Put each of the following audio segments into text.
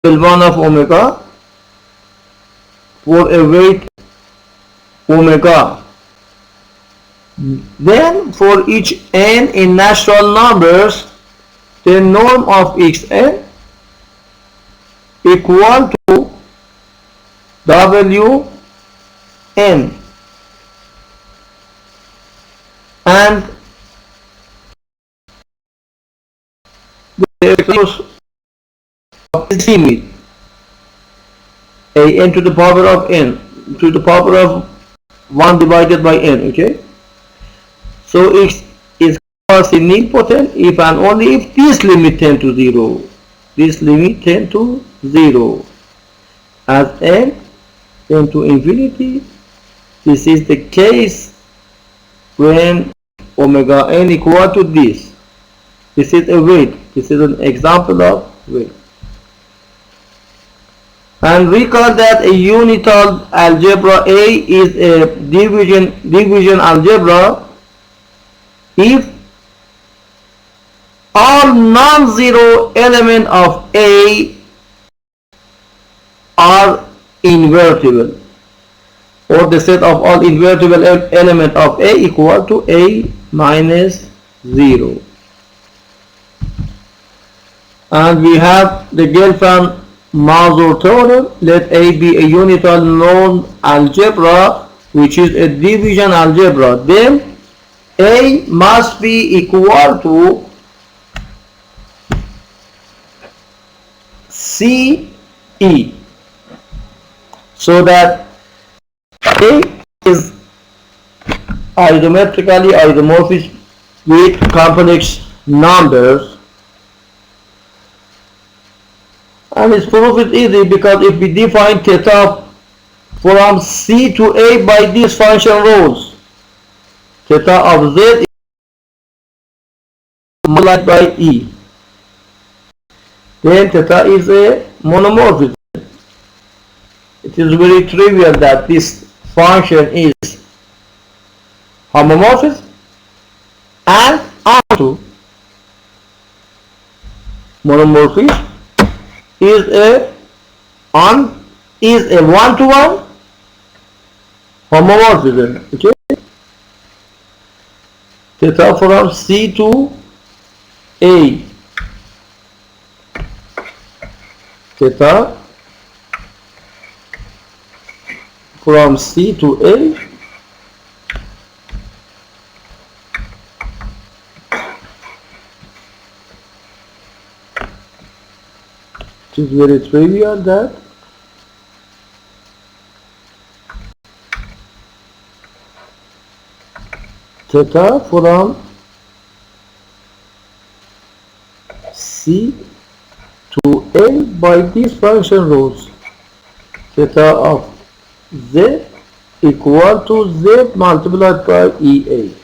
L1 of omega for a weight omega. Then for each n in natural numbers, the norm of xn equal to wn, and the close of this limit a n to the power of n to the power of 1 divided by n. Okay, so x is nilpotent if and only if this limit tends to 0. This limit tends to 0. As n tends to infinity, this is the case when omega n equal to this. This is a weight. This is an example of weight. And recall that a unital algebra A is a division algebra if all non-zero elements of A are invertible, or the set of all invertible elements of A equal to A minus 0. And we have the Gelfand-Mazur theorem. Let A be a unital known algebra which is a division algebra. Then A must be equal to CE, so that A is isometrically isomorphic with complex numbers. And its proof is easy because if we define theta from C to A by these function rules, theta of Z is multiplied by E, then theta is a monomorphism. It is very trivial that this function is homomorphic and onto monomorphism is a one-to-one homomorphism. Okay, theta from C to A, theta from C to A it is very trivial that theta from C to A by these function rules, theta of Z equal to Z multiplied by EA.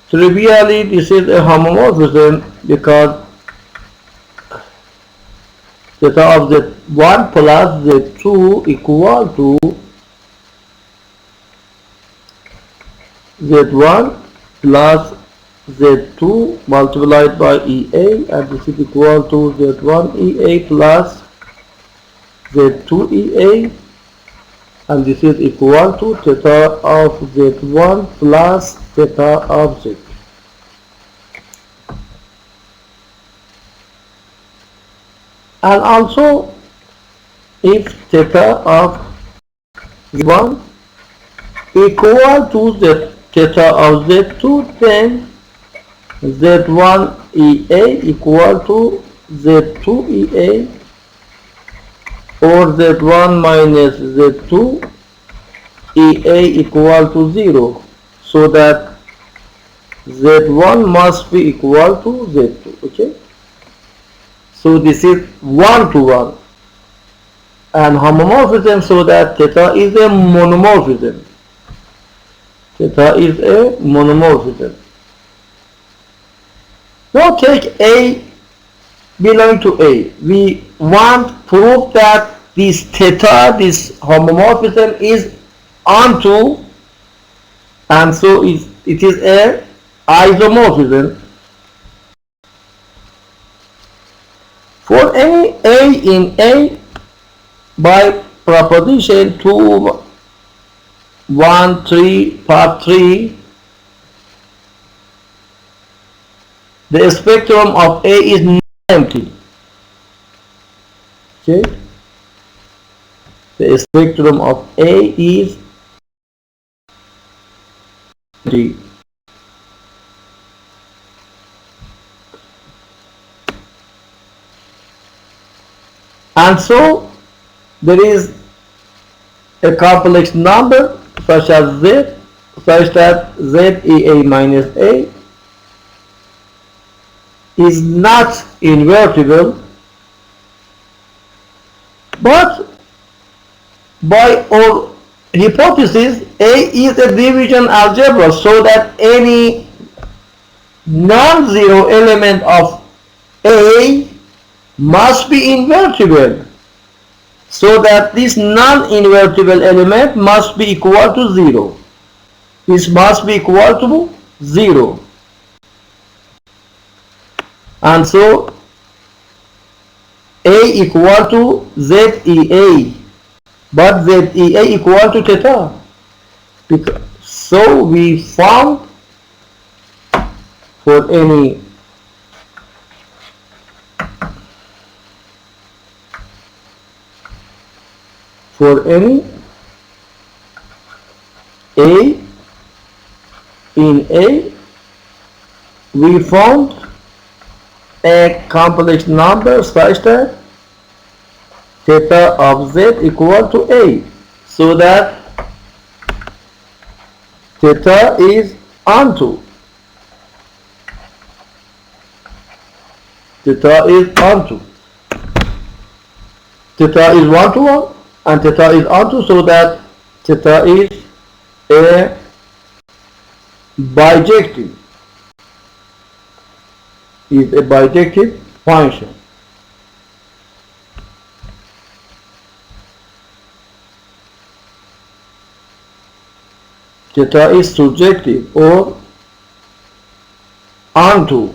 Trivially, this is a homomorphism because theta of Z1 plus Z2 equal to Z1 plus Z2 multiplied by EA, and this is equal to Z1 EA plus Z2 EA, and this is equal to theta of Z1 plus theta of Z. And also, if theta of Z1 equal to the theta of Z2, then Z1 EA equal to Z2 EA, or Z1 minus Z2 EA equal to 0, so that Z1 must be equal to Z2. Okay, so this is one-to-one and homomorphism, so that theta is a monomorphism. Theta is a monomorphism. Now take A belong to A. We want proof that this theta, this homomorphism, is onto, and so it is a isomorphism. For any A in A, by proposition 2, 1, 3, part 3, the spectrum of A is not empty. Okay? The spectrum of A is empty. And so there is a complex number such as Z, such that ZEA minus A is not invertible, but by our hypothesis A is a division algebra, so that any non-zero element of A must be invertible, so that this non-invertible element must be equal to 0. This must be equal to 0. And so A equal to ZEA, but ZEA equal to theta. So we found for any A in A, we found a complex number such that theta of Z equal to A, so that theta is onto. Theta is onto. Theta is 1 to 1 and theta is onto, so that theta is a bijective. Is a bijective function. Theta is surjective or onto,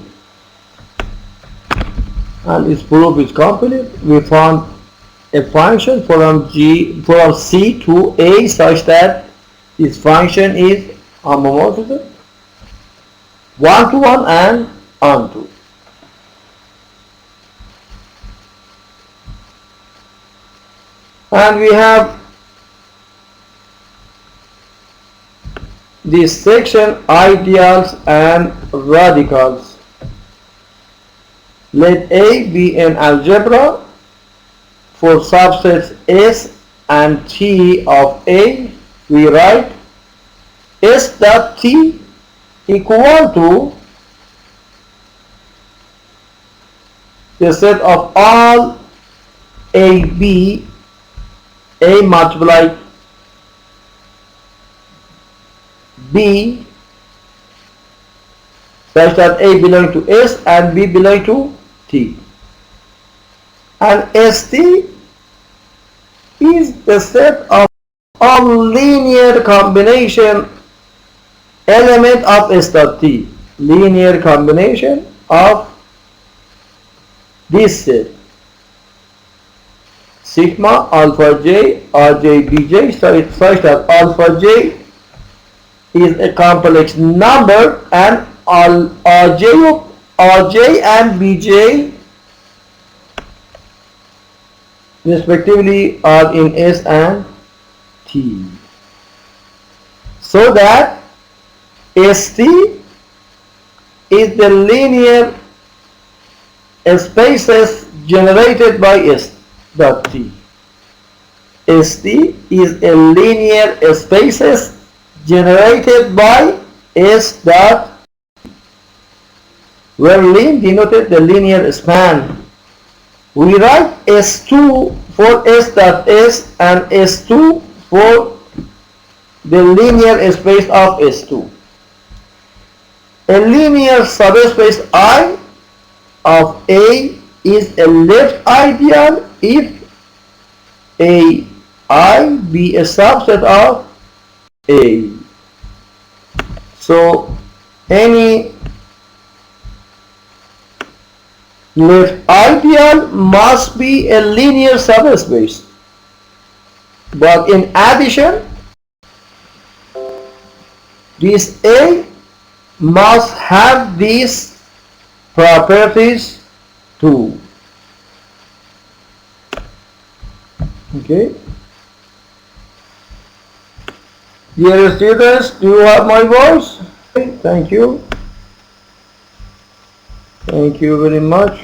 and its proof is complete. We found a function from C to A such that this function is homomorphic, 1 to 1 and onto. And we have this section, ideals and radicals. Let A be an algebra for subsets S and T of A. We write S dot T equal to the set of all A multiplied B such that A belongs to S and B belongs to T. And ST is the set of all linear combination element of S dot T. Linear combination of this set. Sigma alpha j rj bj such that alpha j is a complex number and rj and bj respectively are in S and T, so that ST is the linear spaces generated by S dot T. ST is a linear spaces generated by S dot T, where lin denoted the linear span. We write S2 for S dot S and S2 for the linear space of S2. A linear subspace I of A is a left ideal if AI be a subset of A. So any Left ideal must be a linear subspace. But in addition, this A must have these properties too. Okay. Dear students, do you have my voice? Okay, thank you. Thank you very much.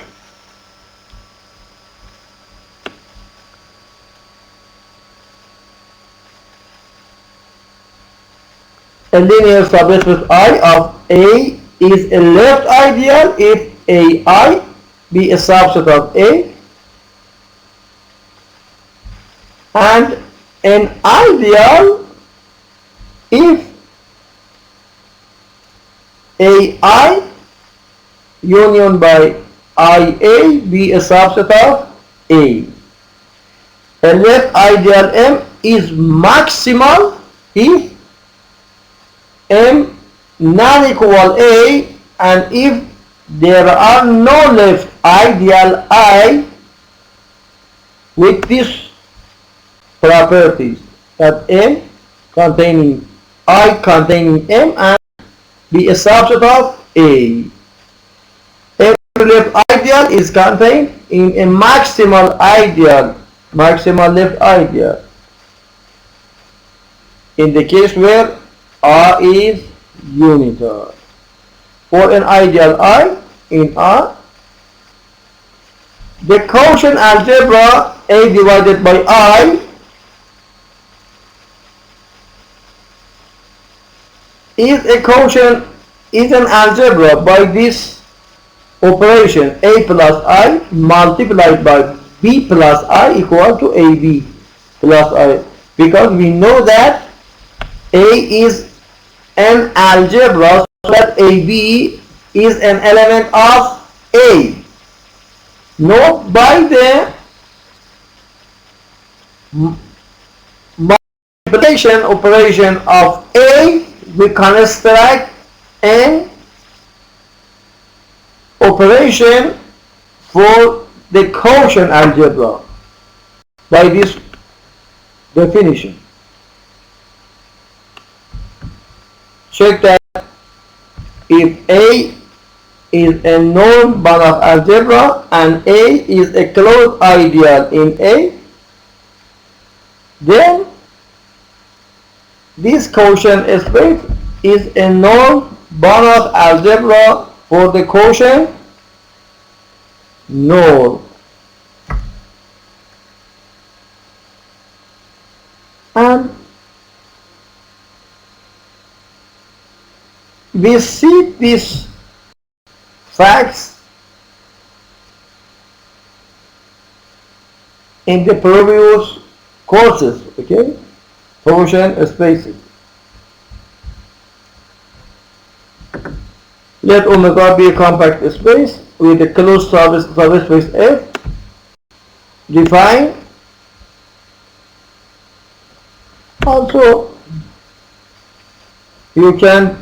A linear subspace I of A is a left ideal if AI be a subset of A, and an ideal if AI union by IA be a subset of A. A left ideal M is maximal if M non-equal A, and if there are no left ideal I with these properties, that M containing I containing M and be a subset of A. Every left ideal is contained in a maximal left ideal. In the case where R is unitary. For an ideal I in R, the quotient algebra A divided by I is an algebra by this operation A plus I multiplied by B plus I equal to AB plus I, because we know that A is an algebra so that AB is an element of A. Note by the multiplication operation of A, we construct an operation for the quotient algebra by this definition. Check that if A is a known Banach algebra and A is a closed ideal in A, then this quotient space is a known Banach algebra for the quotient norm. And we see these facts in the previous courses, okay? Quotient spaces. Let omega be a compact space with a closed subspace F. Define. Also, you can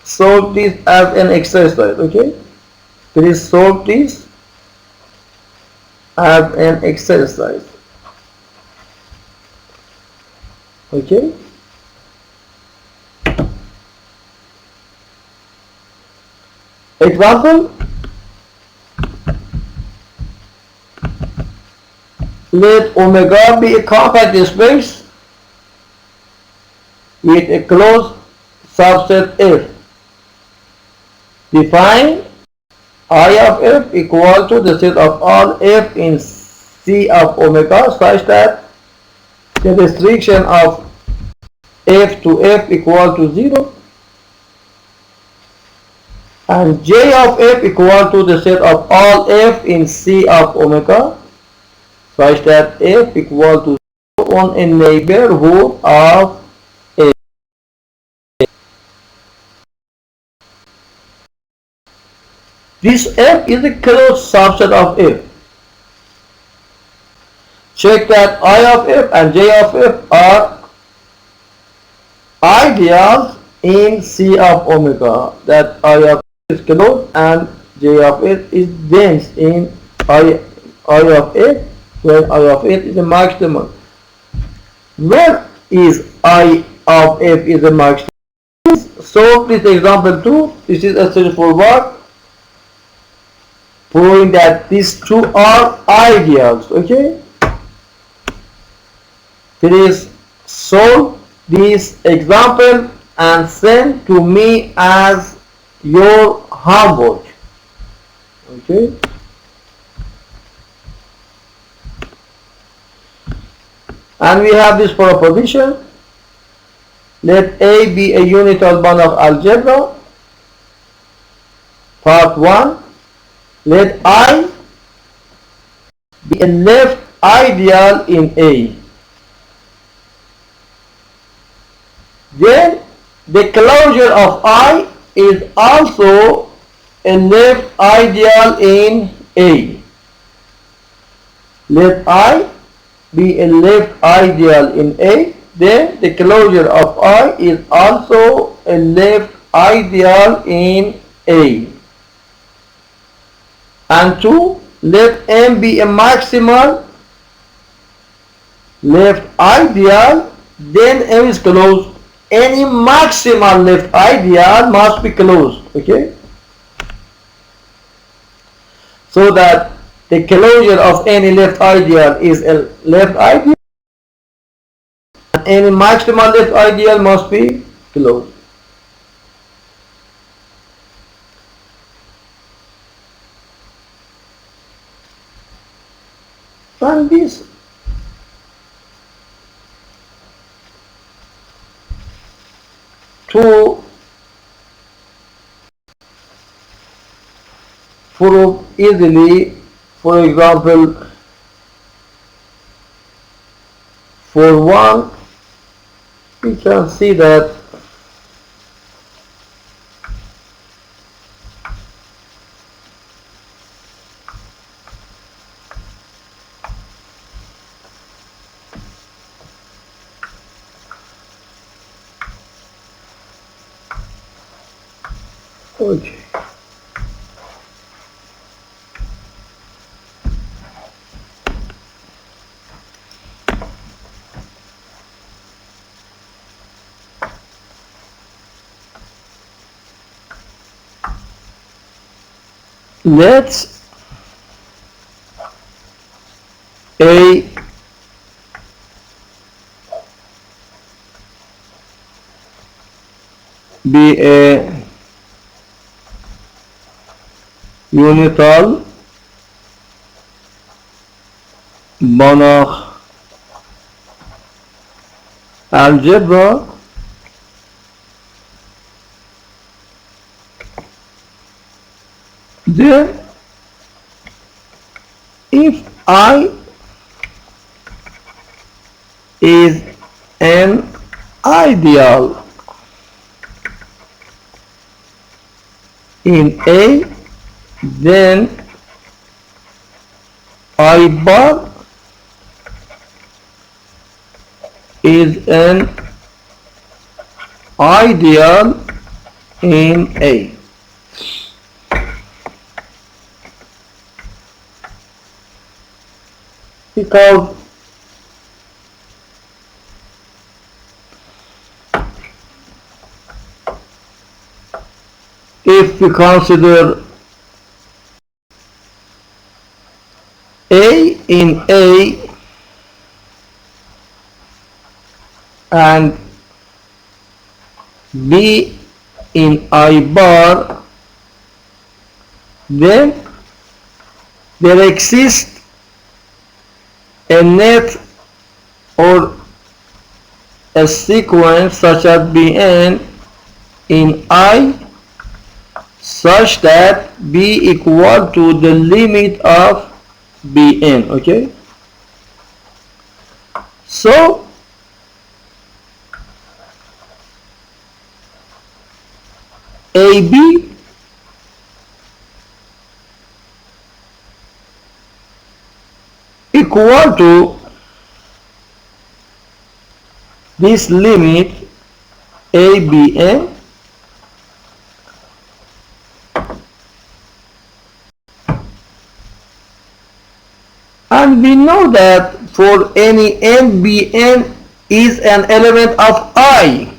solve this as an exercise, okay? Please solve this as an exercise, okay? Example, let omega be a compact space with a closed subset F. Define I of F equal to the set of all F in C of omega such that the restriction of F to F equal to 0 and J of F equal to the set of all F in C of omega such that F equal to 0 on a neighborhood of F. This F is a closed subset of F. Check that I of F and J of F are ideals in C of omega. That I of F is closed and J of it is dense in I of it, where I of it is a maximum. Where is I of f is a maximum? Solve this example 2. This is a straightforward, proving that these two are ideals. Okay, please solve this example and send to me as your homework. Okay, and we have this proposition: let A be a unit album of algebra. Part 1. Let I be a left ideal in A. Then the closure of I is also a left ideal in A. Let I be a left ideal in A. Then the closure of I is also a left ideal in A. And 2. Let M be a maximal left ideal. Then M is closed. Any maximal left ideal must be closed. Okay, so that the closure of any left ideal is a left ideal, and any maximal left ideal must be closed. And this to prove easily, for example, for 1, we can see that okay. Let's A be a unital Banach algebra. Then if I is an ideal in A, then I bar is an ideal in A. Because if we consider A in A and B in I bar, then there exists a net or a sequence such as Bn in I such that B equal to the limit of Bn. Okay, so AB equal to this limit ABN And we know that for any n, Bn is an element of I.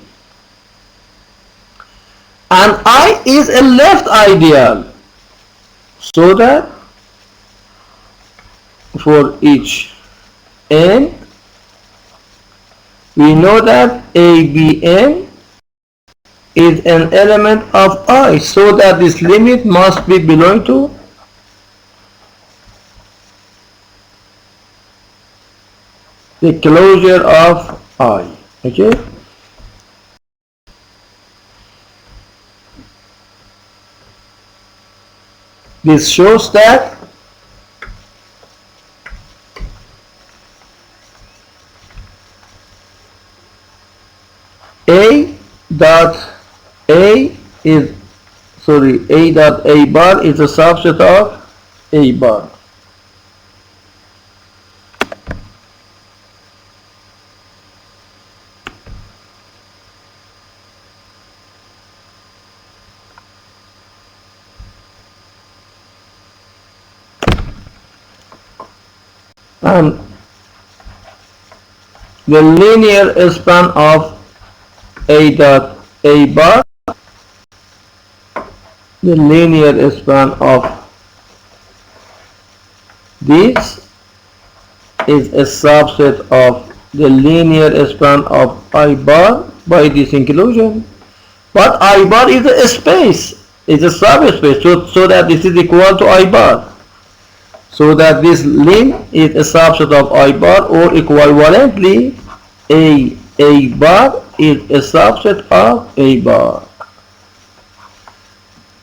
And I is a left ideal. So that for each n, we know that ABN is an element of I. So that this limit must be belong to the closure of I. Okay? This shows that A dot A is A dot A bar is a subset of A bar. And the linear span of A dot A bar, the linear span of this is a subset of the linear span of I bar by this inclusion. But I bar is a space, is a subspace, so that this is equal to I bar. So that this lim is a subset of I bar, or equivalently A bar is a subset of A bar.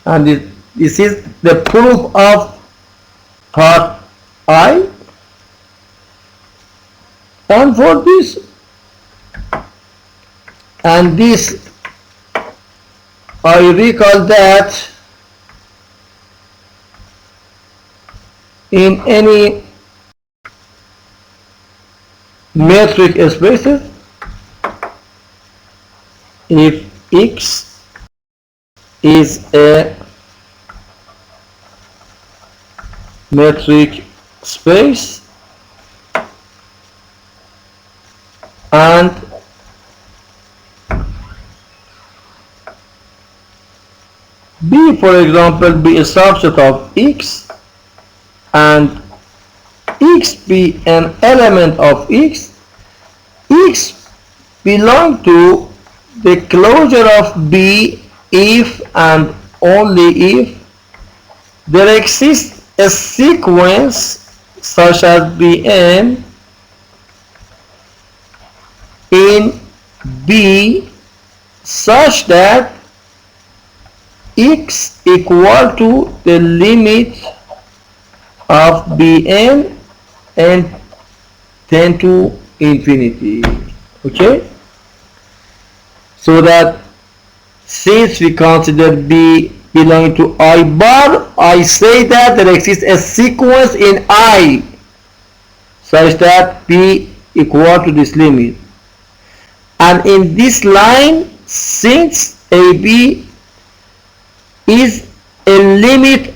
And this is the proof of part I. And for this and this, I recall that in any metric spaces, if X is a metric space and B, for example, be a subset of X and X be an element of X, X belong to the closure of B if and only if there exists a sequence such as Bn in B such that X equal to the limit of Bn and tend to infinity. Okay? So that since we consider B belonging to I bar, I say that there exists a sequence in I such that B equal to this limit. And in this line, since AB is a limit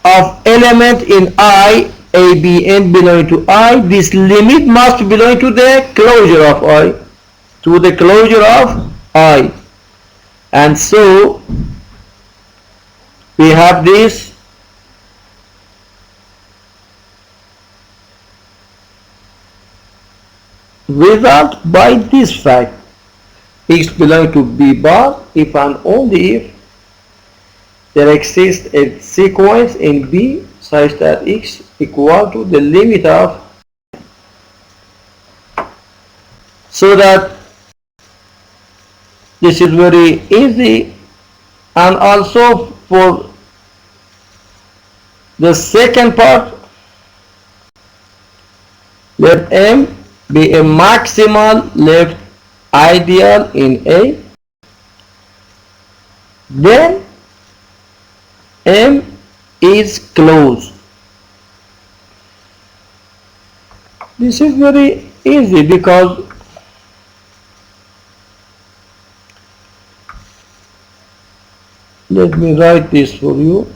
of element in I, ABN belonging to I, this limit must belong to the closure of I, to the closure of I. And so we have this result by this fact: X belongs to B bar if and only if there exists a sequence in B such that X equal to the limit of. So that this is very easy. And also for the second part, let M be a maximal left ideal in A, then M is closed. This is very easy because let me write this for you.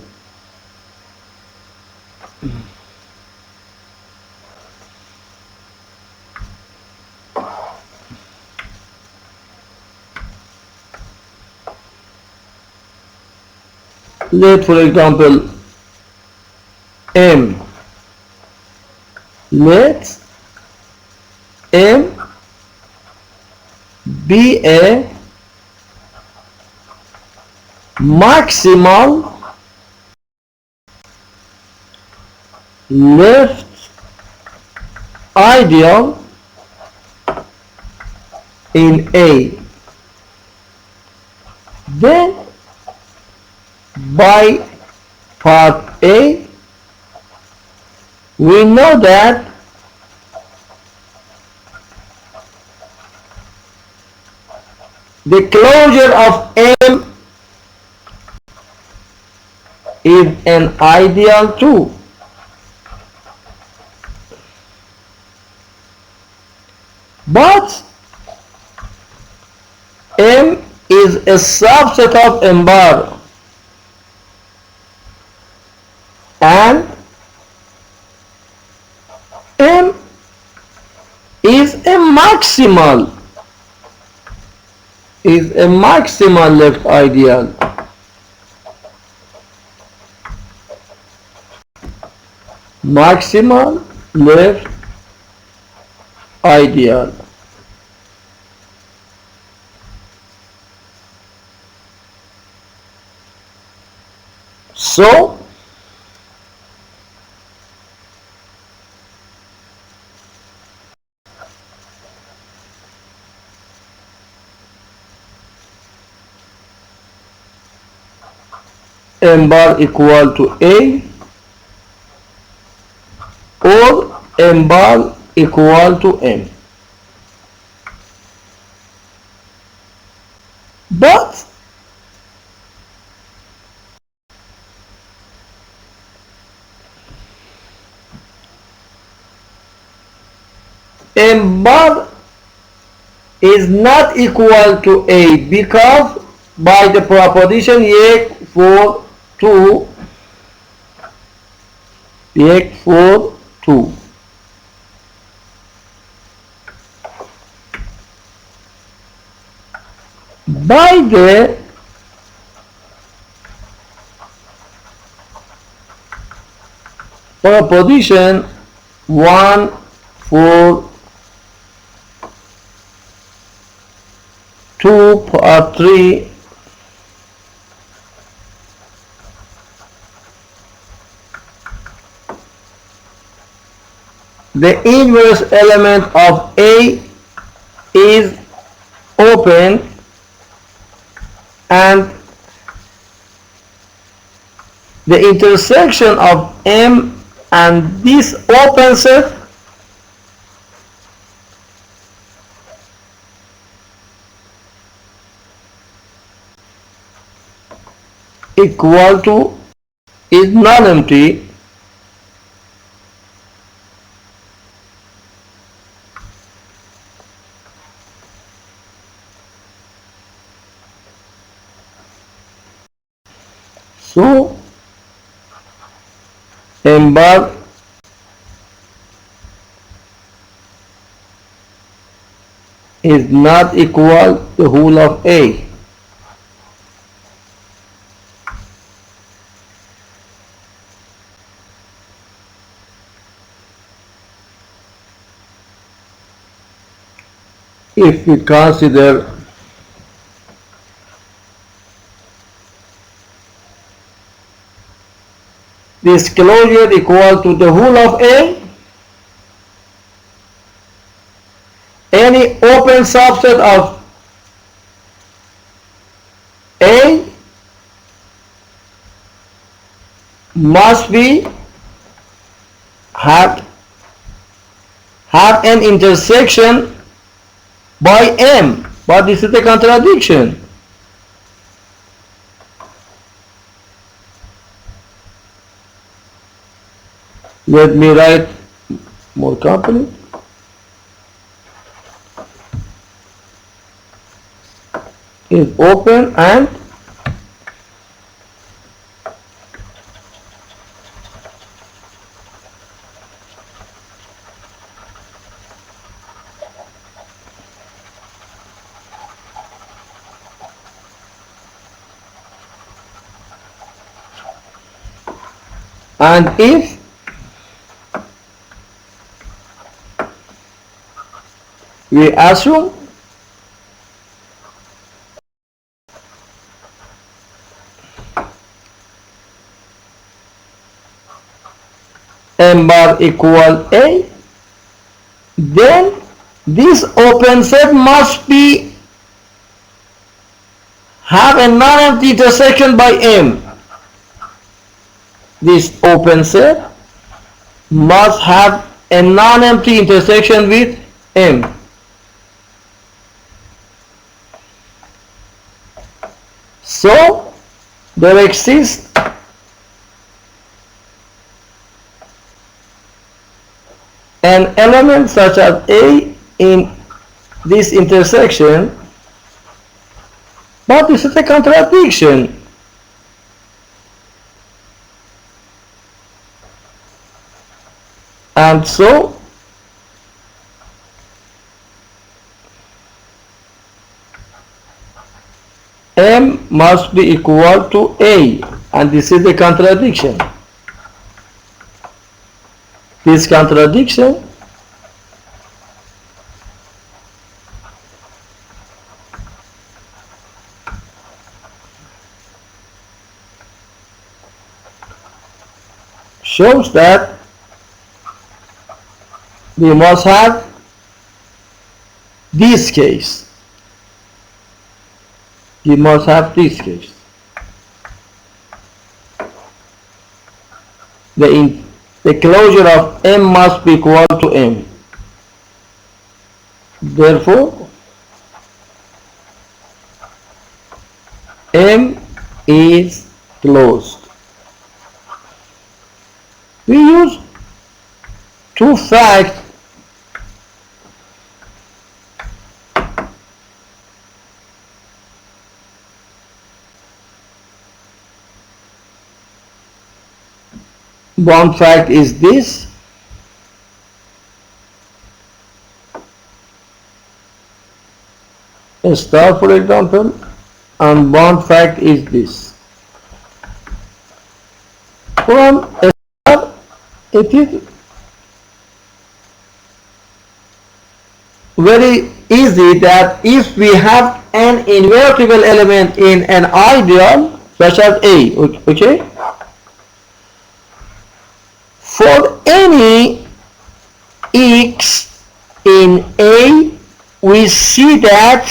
let for example M, let M be a maximal left ideal in A. Then by part A we know that the closure of M is an ideal too. But M is a subset of M bar, and M is a maximal left ideal. Maximal left ideal. So M bar equal to A or M bar equal to M. But M bar is not equal to A because by the proposition یک for 2 یک for 2 by the proposition 1 for 2 part 3 the inverse element of A is open and the intersection of M and this open set equal to is non-empty. So M bar is not equal the whole of A. If we consider this closure equal to the whole of A, any open subset of A must be have an intersection by M, but this is a contradiction. Let me write more complete. Is open and And if we assume m bar equal A, then this open set must be have a non-empty intersection by M. This open set must have a non-empty intersection with M. So there exists an element such as A in this intersection, but this is a contradiction. And so M must be equal to A, and this is the contradiction. This contradiction shows that we must have this case. We must have this case. The closure of M must be equal to M. Therefore, M is closed. We use two facts One fact is this: a star, for example, and one fact is this. From a star, it is very easy that if we have an invertible element in an ideal such as A, okay, for any x in A, we see that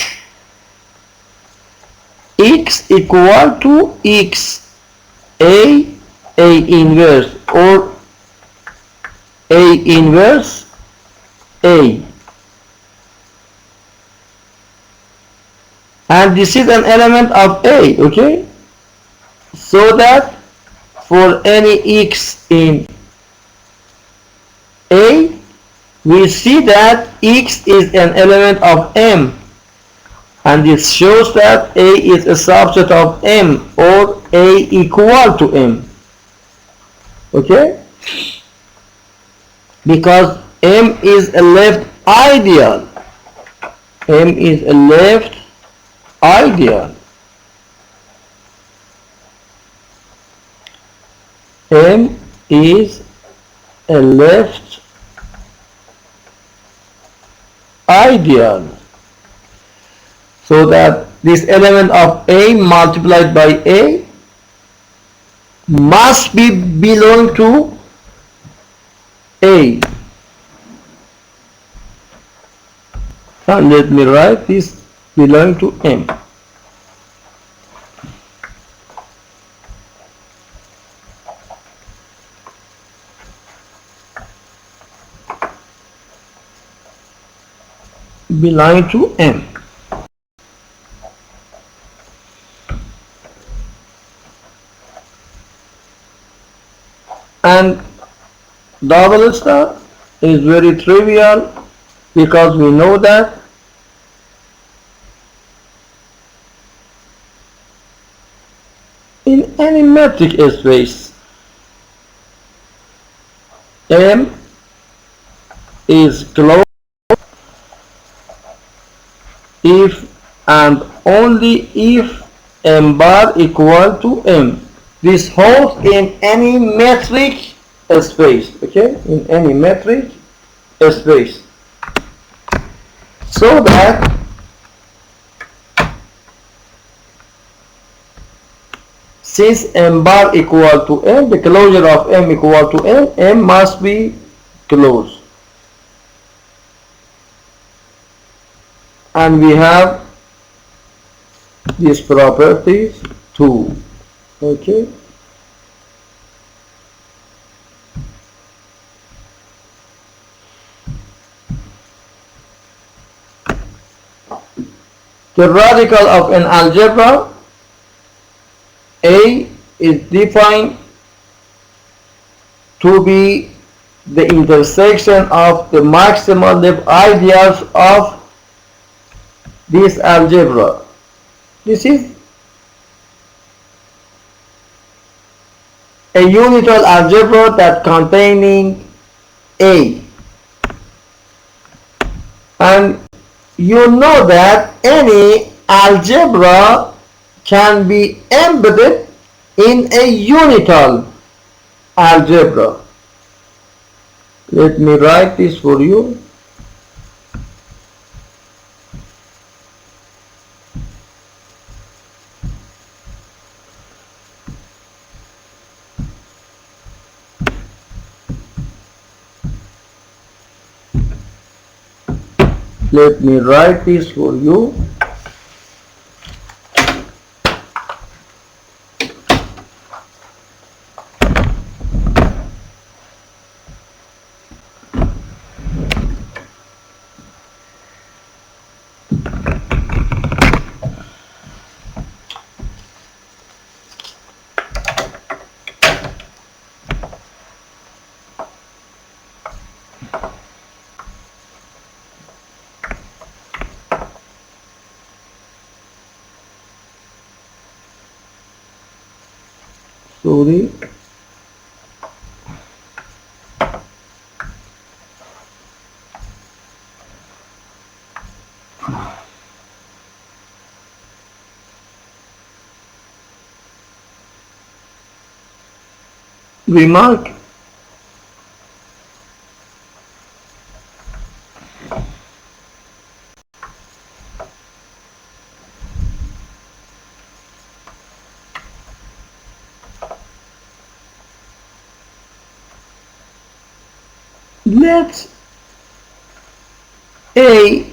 x equal to x A inverse, or A inverse A, and this is an element of A, okay, so that for any x in A, we see that x is an element of M, and this shows that A is a subset of M, or A equal to M, okay, because M is a left ideal. M is a left ideal. M is a left ideal, so that this element of A multiplied by A must be belong to A. And let me write this belong to M. Belong to M. And double star is very trivial, because we know that in any metric space, M is closed if and only if M bar equal to M. This holds in any metric space, okay, in any metric space, so that since m bar equal to m, the closure of m equal to m, m must be closed. And we have these properties too, okay. The radical of an algebra A is defined to be the intersection of the maximal ideals of this algebra. This is a unital algebra that containing A, and you know that any algebra can be embedded in a unital algebra. Let me write this for you. Let me write this for you. Sorry. Remark. Let A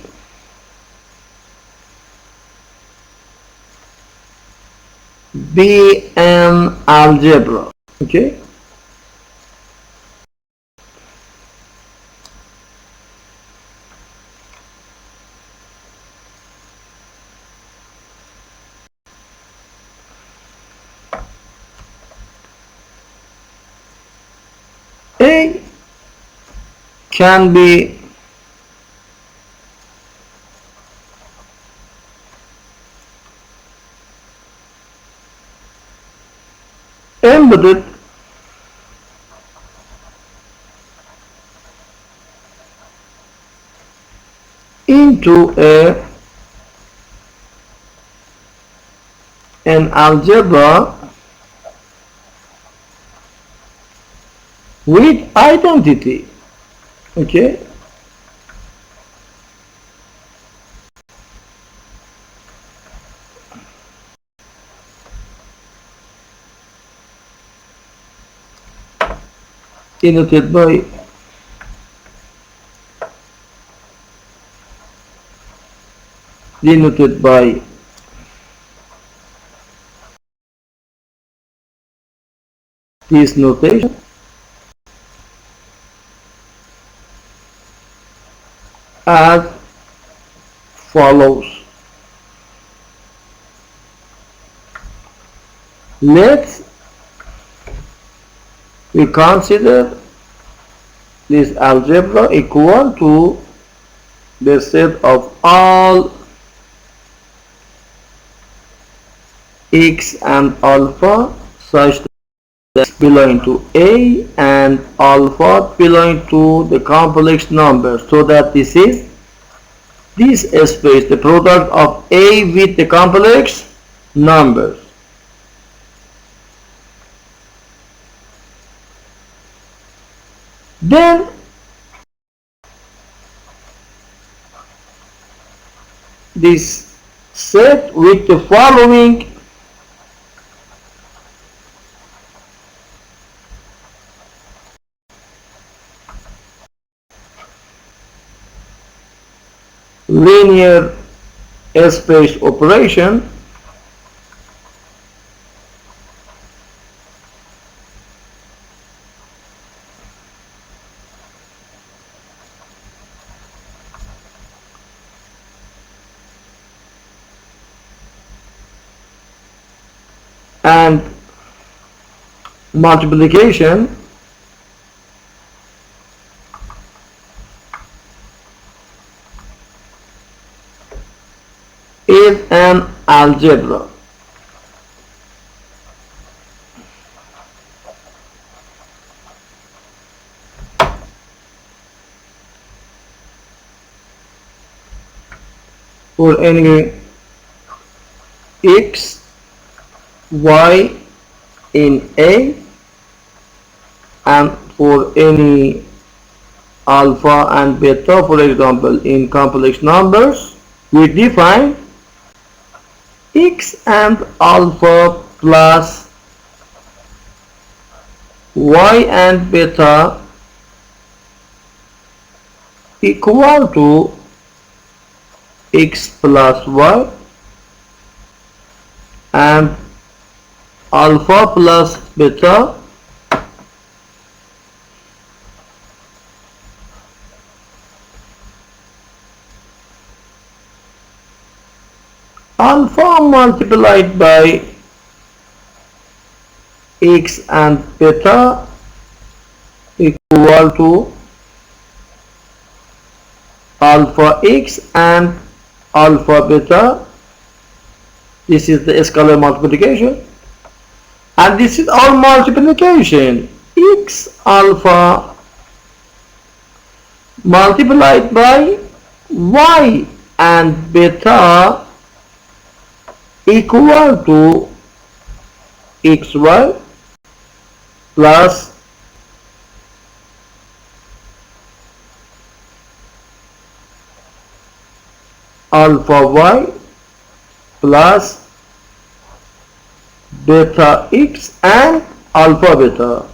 be an algebra, okay? A can be embedded into an algebra with identity, okay? Denoted by this notation as follows. Let's we consider this algebra equal to the set of all x and alpha such that belong to A and alpha belong to the complex number, so that this is this space the product of A with the complex numbers. Then this set with the following linear space operation and multiplication is an algebra. For any x, y in A, and for any alpha and beta, for example, in complex numbers, we define x and alpha plus y and beta equal to x plus y and alpha plus beta alpha multiplied by x and beta equal to alpha x and alpha beta. This is the scalar multiplication, and this is our multiplication. X alpha multiplied by y and beta equal to xy plus alpha y plus beta x and alpha beta,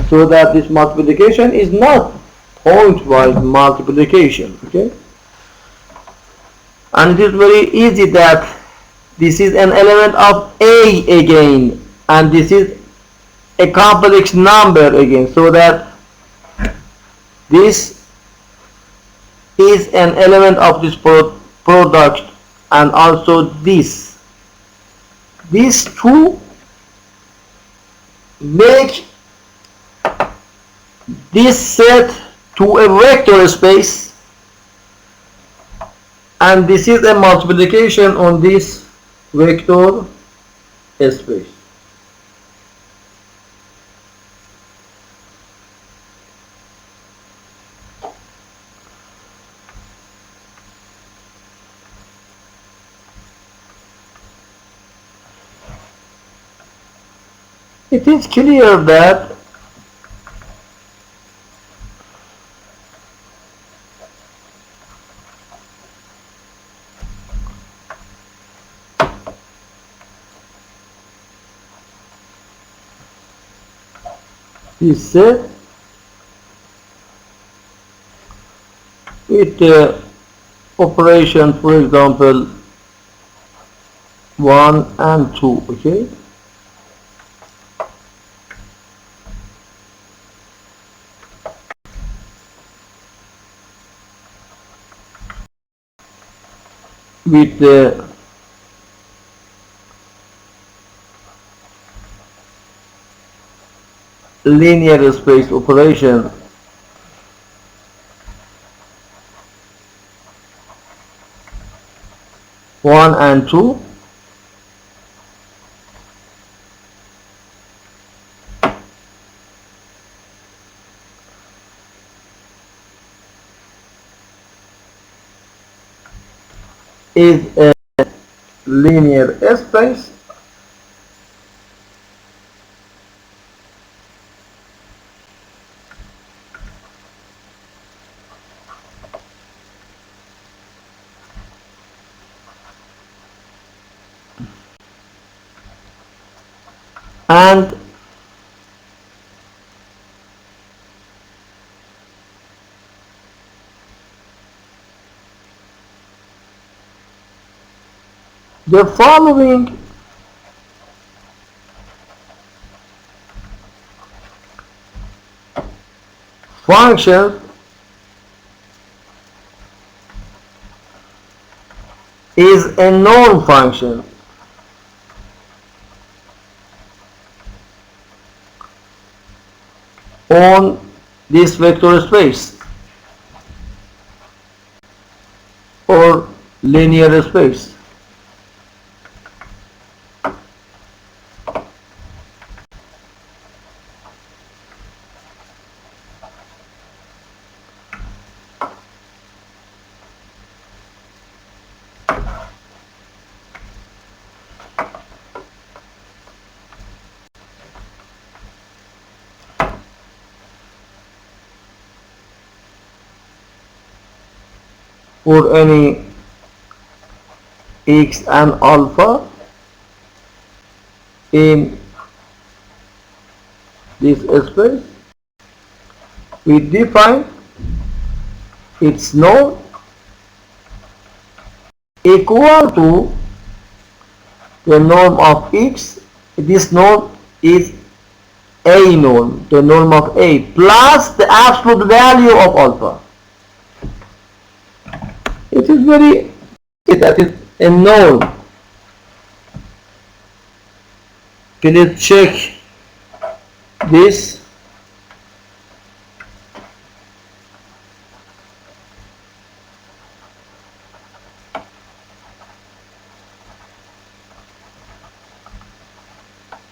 so that this multiplication is not pointwise multiplication. Okay, and it is very easy that this is an element of A again, and this is a complex number again, so that this is an element of this product, and also these two make this set to a vector space, and this is a multiplication on this vector space. It is clear that this set with operation, for example, 1 and 2, okay? With the linear space operation, one and two, is a linear space The following function is a norm function on this vector space or linear space. For any x and alpha in this space, we define its norm equal to the norm of x. This norm is a norm, the norm of a, plus the absolute value of alpha. It is very, that is a norm. Please check this.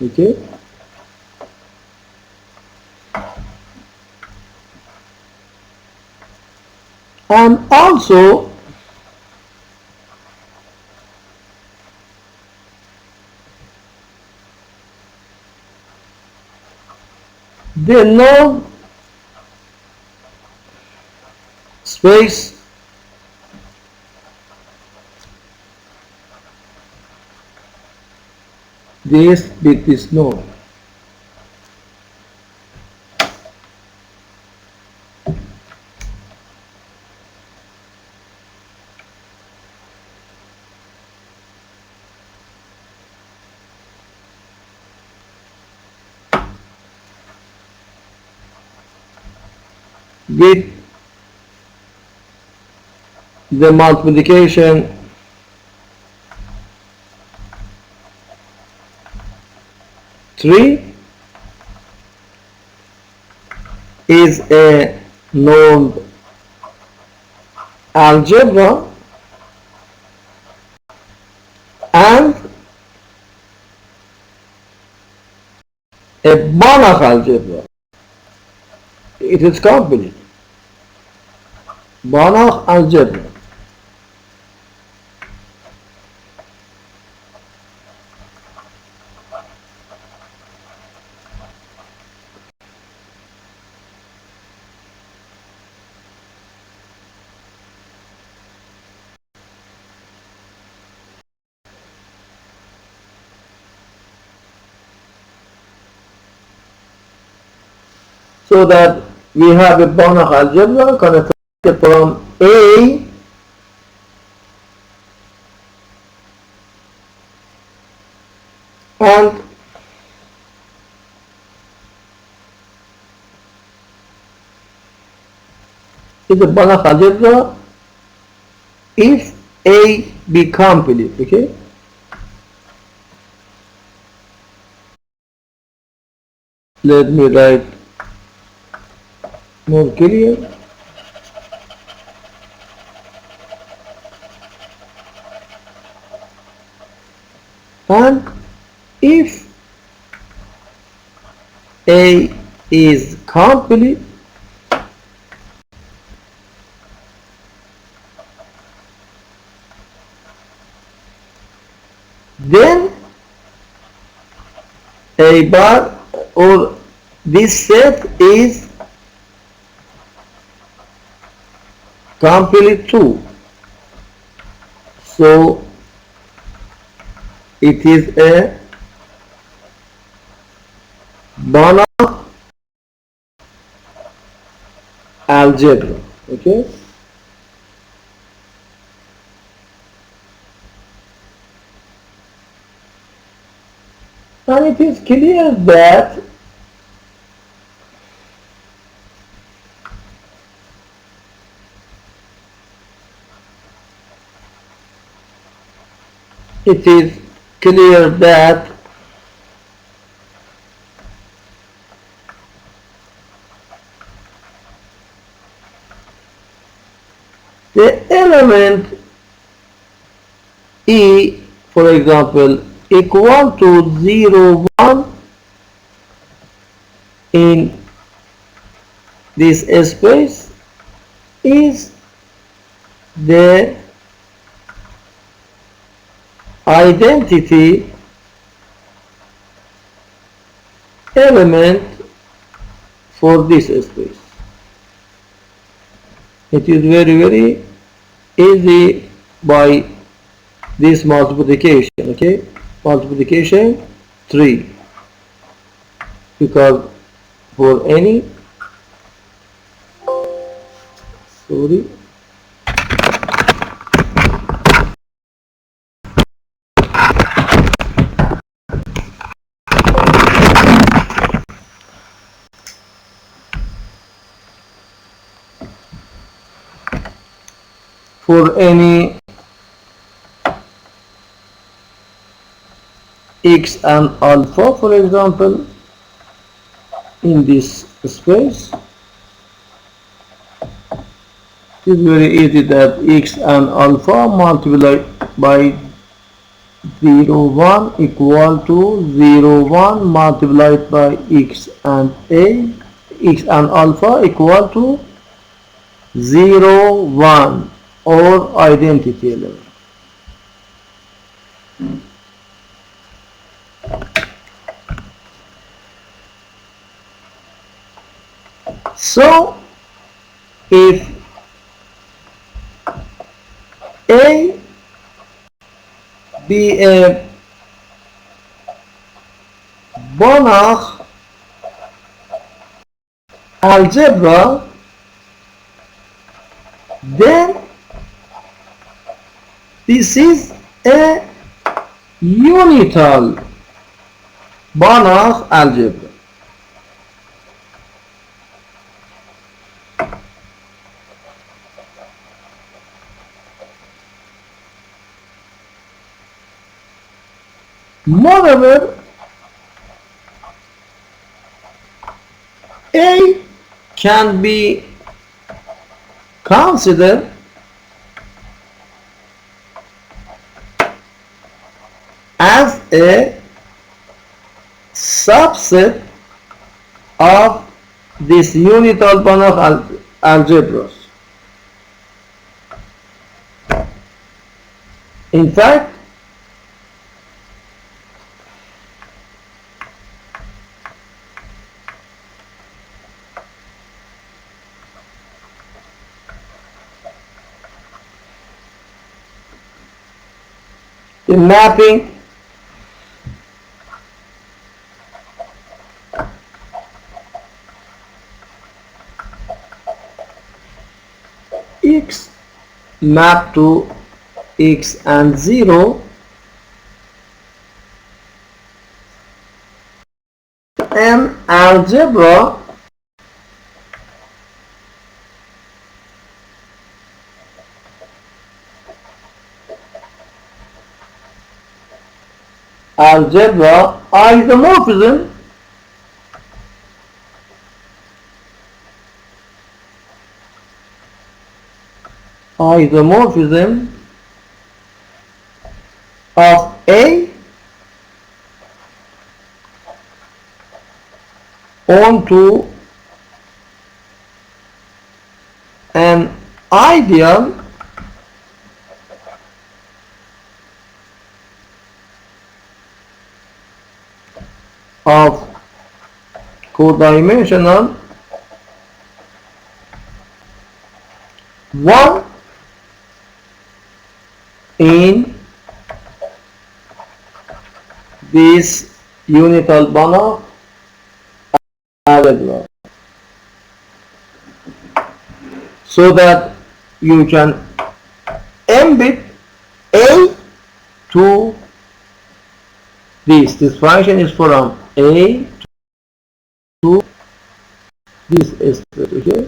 Okay. And also the norm space this with this norm. With the multiplication three is a normed algebra and a Banach algebra. It is complete. Banach algebra. So that we have a Banach algebra connected from A and is a Banach algebra if A be complete, okay? Let me write more clear. And if A is complete, then A bar or this set is complete too. So it is a Banach algebra, okay? and it is clear that it is clear that the element E, for example, equal to 0, 1 in this space is the identity element for this space. It is very easy by this multiplication, okay? Multiplication 3, because for any x and alpha, for example, in this space, it is very easy that x and alpha multiplied by 0, 1 equal to 0, 1 multiplied by x and alpha equal to 0, 1, or identity element. So if A be a Banach algebra, then this is a unital Banach algebra. Moreover, A can be considered as a subset of this unital Banach algebras. In fact, the mapping x map to x and 0 an algebra isomorphism of A onto an ideal of codimensional 1 in this unital Banach algebra, so that you can embed A to this function is from a to this state.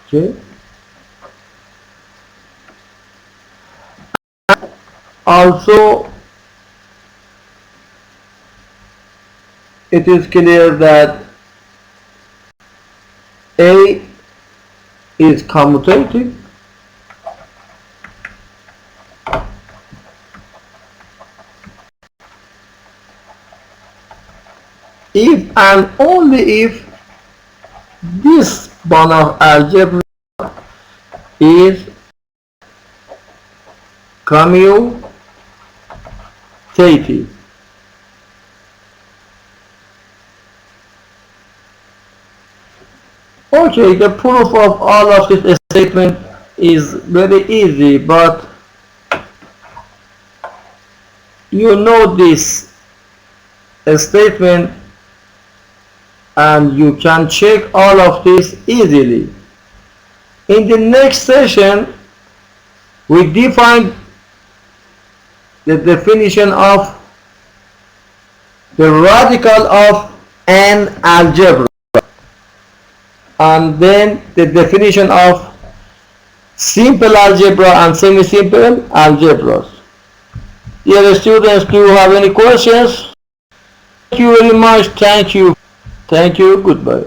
Okay. Also, it is clear that a is commutative if and only if this Banach algebra is commutative. Okay, the proof of all of this statement is very easy, but you know this statement and you can check all of this easily. In the next session, we define the definition of the radical of an algebra, and then the definition of simple algebra and semi-simple algebras. Dear students, do you have any questions? Thank you very much. Thank you. Goodbye.